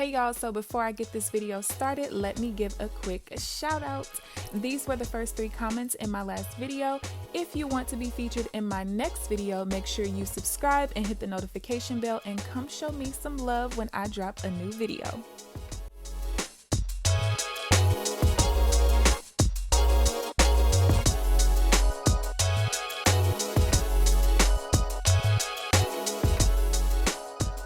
Hey y'all, so before I get this video started, let me give a quick shout out. These were the first 3 comments in my last video. If you want to be featured in my next video, make sure you subscribe and hit the notification bell and come show me some love when I drop a new video.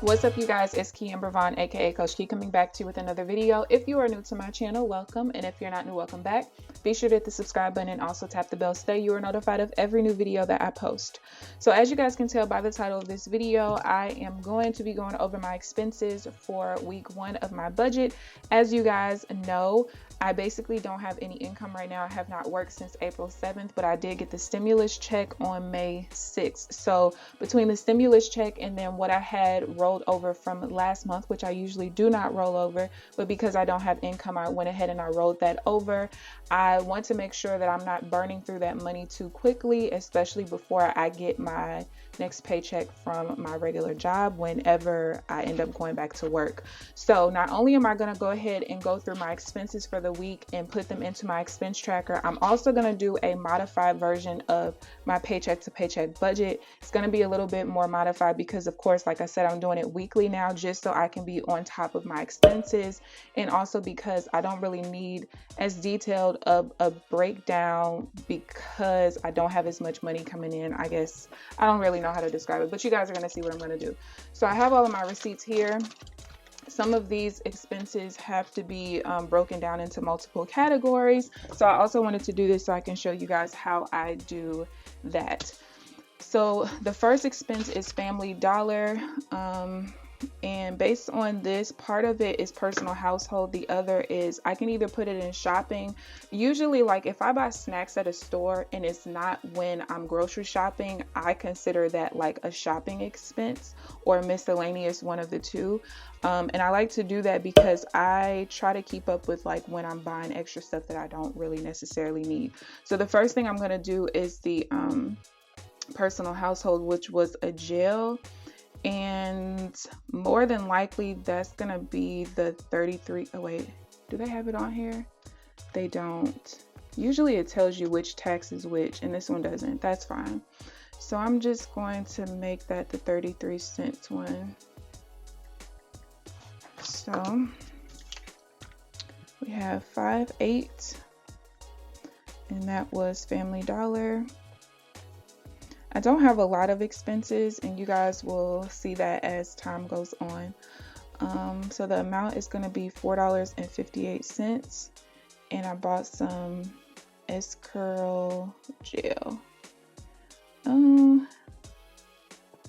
What's up, you guys? It's KeAmber Vaughn, aka CoachKe, coming back to you with another video. If you are new to my channel, welcome, and if you're not new, welcome back. Be sure to hit the subscribe button and also tap the bell so that you are notified of every new video that I post. So as you guys can tell by the title of this video, I am going to be going over my expenses for week 1 of my budget. As you guys know, I basically don't have any income right now. I have not worked since April 7th, but I did get the stimulus check on May 6th. So between the stimulus check and then what I had rolled over from last month, which I usually do not roll over, but because I don't have income, I went ahead and I rolled that over. I want to make sure that I'm not burning through that money too quickly, especially before I get my next paycheck from my regular job whenever I end up going back to work. So not only am I going to go ahead and go through my expenses for the week and put them into my expense tracker, I'm also going to do a modified version of my paycheck to paycheck budget. It's going to be a little bit more modified because, of course, like I said, I'm doing it weekly now just so I can be on top of my expenses, and also because I don't really need as detailed of a breakdown because I don't have as much money coming in. I guess I don't really know how to describe it, but you guys are going to see what I'm going to do. So I have all of my receipts here. Some of these expenses have to be broken down into multiple categories. So I also wanted to do this so I can show you guys how I do that. So the first expense is Family Dollar. And based on this, part of it is personal household. The other is I can either put it in shopping. Usually, like if I buy snacks at a store and it's not when I'm grocery shopping, I consider that like a shopping expense or miscellaneous, one of the two. And I like to do that because I try to keep up with like when I'm buying extra stuff that I don't really necessarily need. So the first thing I'm going to do is the personal household, which was a gel. And more than likely that's gonna be the 33. Oh wait, do they have it on here? They don't. Usually it tells you which tax is which, and this one doesn't. That's fine. So I'm just going to make that the 33-cent one. So we have 5.8, and that was Family Dollar. I don't have a lot of expenses, and you guys will see that as time goes on. So the amount is going to be $4.58, and I bought some S-Curl gel.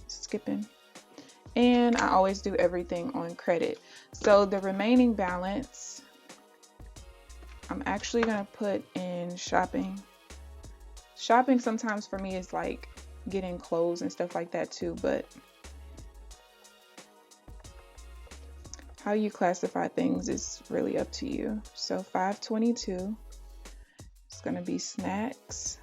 Skipping. And I always do everything on credit. So the remaining balance, I'm actually going to put in shopping. Shopping sometimes for me is like getting clothes and stuff like that too, but how you classify things is really up to you. So $5.22 is going to be snacks.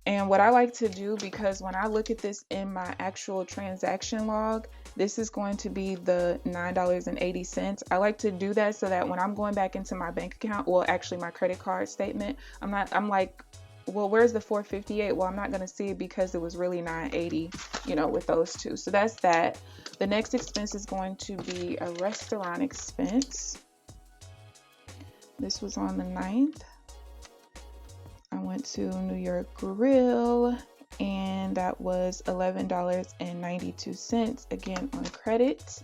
And what I like to do, because when I look at this in my actual transaction log, this is going to be the $9.80. I like to do that so that when I'm going back into my bank account, well, actually my credit card statement, I'm like, well, where's the $4.58? Well, I'm not going to see it because it was really $9.80, you know, with those two. So that's that. The next expense is going to be a restaurant expense. This was on the 9th. I went to New York Grill, and that was $11.92, again on credit.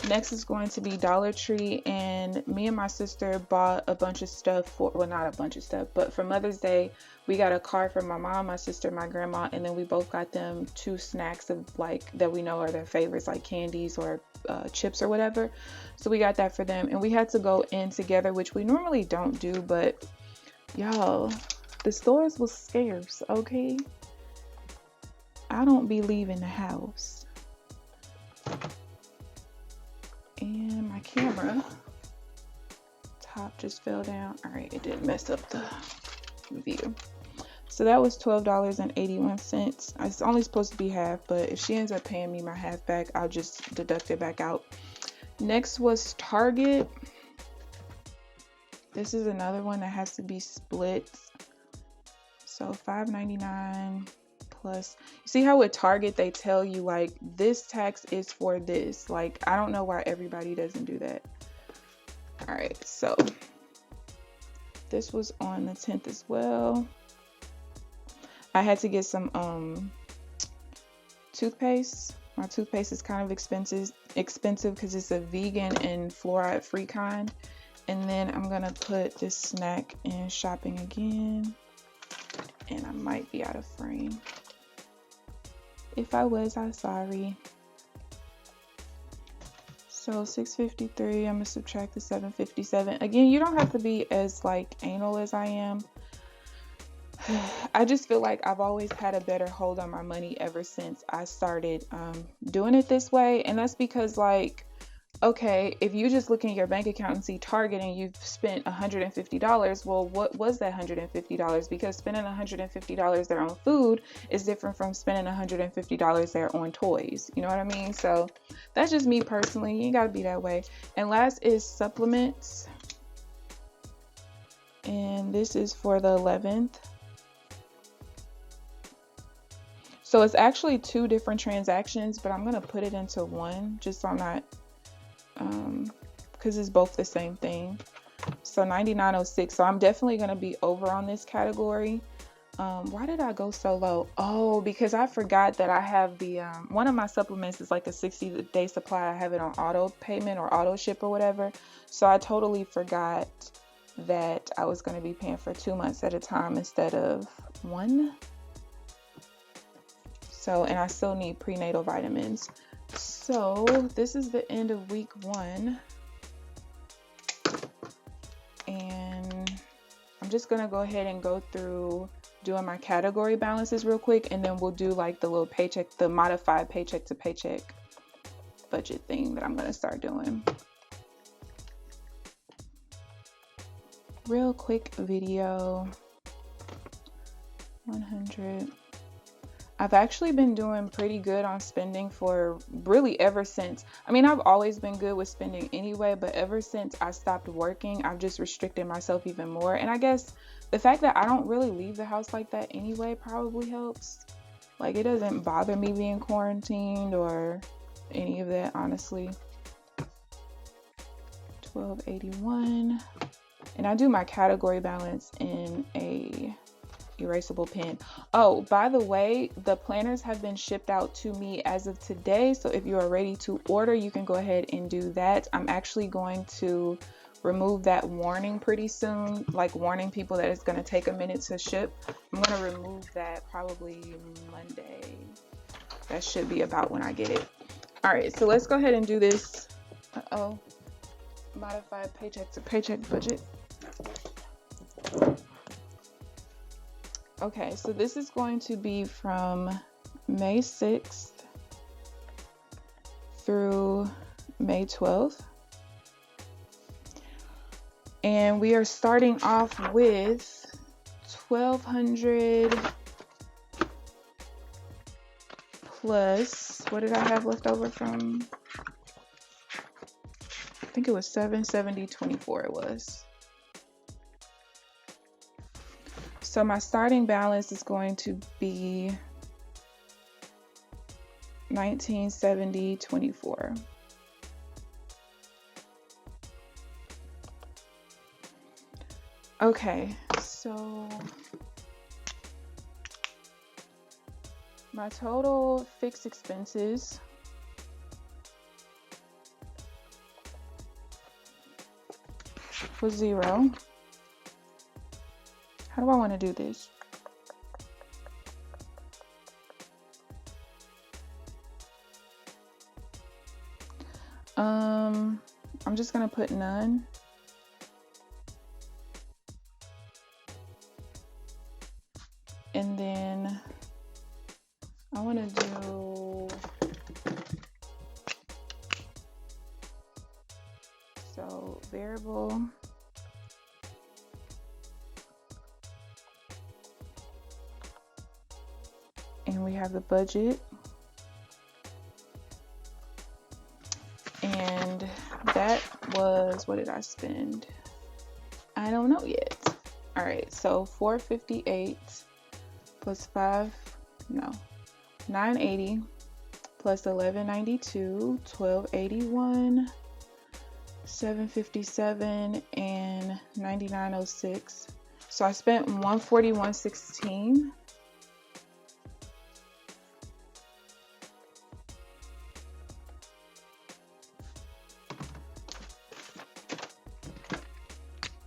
Next is going to be Dollar Tree, and me and my sister bought a bunch of stuff for, well, not a bunch of stuff, but for Mother's Day, we got a card for my mom, my sister, my grandma, and then we both got them 2 snacks of like that we know are their favorites, like candies or chips or whatever. So we got that for them, and we had to go in together, which we normally don't do, but y'all, the stores was scarce, okay? I don't be leaving the house. And my camera top just fell down. All right, it didn't mess up the view. So that was $12.81. It's only supposed to be half, but if she ends up paying me my half back, I'll just deduct it back out. Next was Target. This is another one that has to be split. So $5.99 plus. You see how with Target they tell you like this tax is for this. Like I don't know why everybody doesn't do that. All right, so this was on the 10th as well. I had to get some toothpaste. My toothpaste is kind of expensive because it's a vegan and fluoride free kind. And then I'm gonna put this snack in shopping again. And I might be out of frame. If I was, I'm sorry. So $6.53, I'm gonna subtract the $7.57. Again, you don't have to be as like anal as I am. I just feel like I've always had a better hold on my money ever since I started doing it this way. And that's because like, okay, if you just look in your bank account and see Target and you've spent $150, well, what was that $150? Because spending $150 there on food is different from spending $150 there on toys. You know what I mean? So that's just me personally. You ain't gotta be that way. And last is supplements. And this is for the 11th. So it's actually 2 different transactions, but I'm gonna put it into one just so I'm not because it's both the same thing. So $99.06. So I'm definitely going to be over on this category. Why did I go so low? Oh, because I forgot that I have the one of my supplements is like a 60-day supply. I have it on auto payment or auto ship or whatever. So I totally forgot that I was going to be paying for 2 months at a time instead of 1. So, and I still need prenatal vitamins. So this is the end of week 1. And I'm just gonna go ahead and go through doing my category balances real quick, and then we'll do like the little paycheck, the modified paycheck to paycheck budget thing that I'm gonna start doing. Real quick video. 100. I've actually been doing pretty good on spending for really ever since. I mean, I've always been good with spending anyway, but ever since I stopped working, I've just restricted myself even more. And I guess the fact that I don't really leave the house like that anyway probably helps. Like, it doesn't bother me being quarantined or any of that, honestly. $12.81. And I do my category balance in a erasable pen. Oh, by the way, the planners have been shipped out to me as of today, so if you are ready to order, you can go ahead and do that. I'm actually going to remove that warning pretty soon, like warning people that it's going to take a minute to ship. I'm going to remove that probably Monday. That should be about when I get it. All right, so let's go ahead and do this modified paycheck to paycheck budget. Okay, so this is going to be from May 6th through May 12th. And we are starting off with $1,200 plus, what did I have left over from? I think it was $770.24 it was. So my starting balance is going to be $1,970.24. Okay, so my total fixed expenses was $0. How do I want to do this? I'm just gonna put none. And then I want to do, so variable. And we have the budget. And that was, what did I spend? I don't know yet. All right, so 458 plus 980 plus 1192, 1281, 757, and 9906. So I spent 141.16.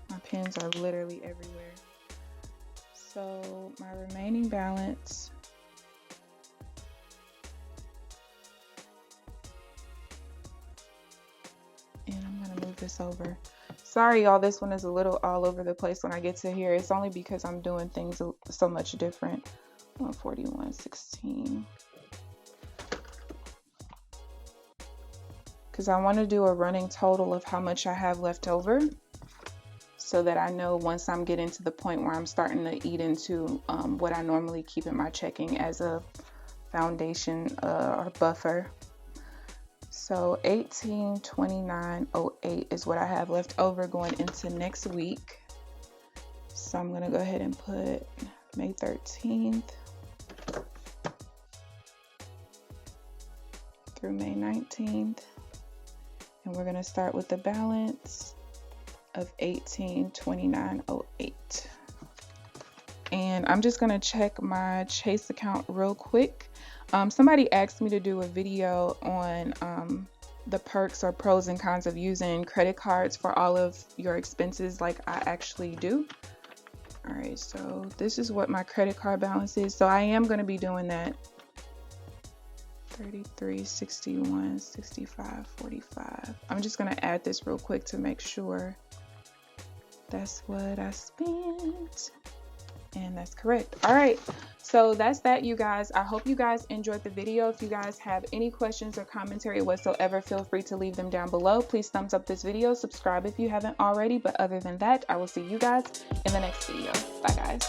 My pens are literally everywhere. So my remaining balance this over. Sorry y'all, this one is a little all over the place when I get to here. It's only because I'm doing things so much different. 141.16, because I want to do a running total of how much I have left over, so that I know once I'm getting to the point where I'm starting to eat into what I normally keep in my checking as a foundation or buffer. So 1829.08 is what I have left over going into next week. So I'm gonna go ahead and put May 13th through May 19th. And we're gonna start with the balance of 1829.08. And I'm just gonna check my Chase account real quick. Somebody asked me to do a video on the perks or pros and cons of using credit cards for all of your expenses like I actually do. All right, so this is what my credit card balance is. So I am going to be doing that. 33, 61, 65, 45. I'm just going to add this real quick to make sure that's what I spent. And that's correct. All right, so that's that, you guys. I hope you guys enjoyed the video. If you guys have any questions or commentary whatsoever, feel free to leave them down below. Please thumbs up this video, subscribe if you haven't already. But other than that, I will see you guys in the next video. Bye guys.